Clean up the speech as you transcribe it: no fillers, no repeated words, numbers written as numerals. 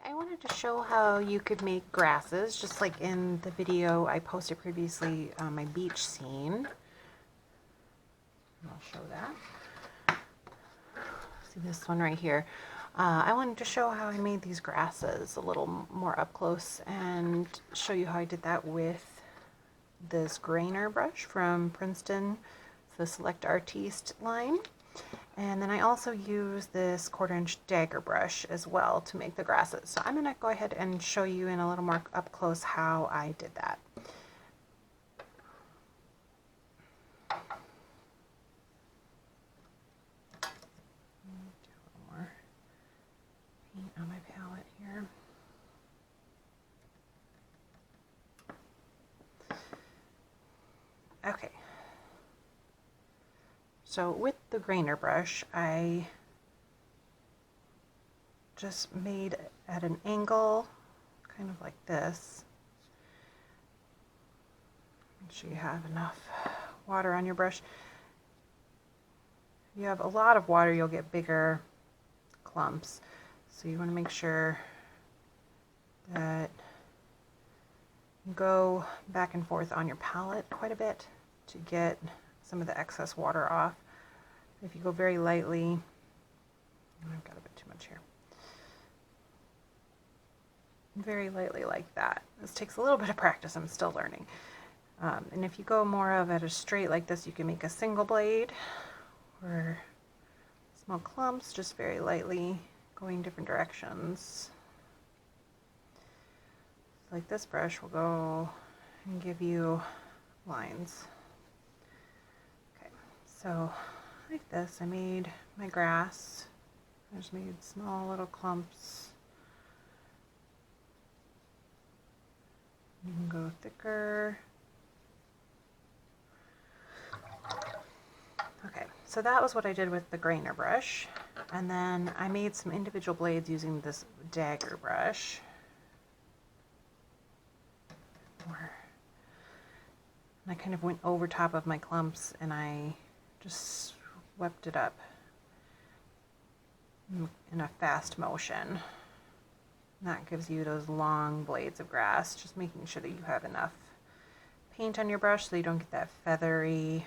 I wanted to show how you could make grasses, just like in the video I posted previously on my beach scene. I'll show that. See this one right here. I wanted to show how I made these grasses a little more up close and show you how I did that with this grainer brush from Princeton, the Select Artiste line. And then I also use this 1/4" dagger brush as well to make the grasses. So I'm going to go ahead and show you in a little more up close how I did that. Do a little more paint on my palette here. Okay. So with the grainer brush, I just made at an angle, kind of like this. Make sure you have enough water on your brush. If you have a lot of water, you'll get bigger clumps. So you want to make sure that you go back and forth on your palette quite a bit to get some of the excess water off. If you go very lightly, I've got a bit too much here. Very lightly like that. This takes a little bit of practice, I'm still learning. And if you go more of at a straight like this, you can make a single blade or small clumps, just very lightly going different directions. Like this brush will go and give you lines. Okay, so like this, I made my grass. I just made small little clumps. You can go thicker. Okay, so that was what I did with the grainer brush. And then I made some individual blades using this dagger brush. And I kind of went over top of my clumps and I just swept it up in a fast motion. And that gives you those long blades of grass, just making sure that you have enough paint on your brush so you don't get that feathery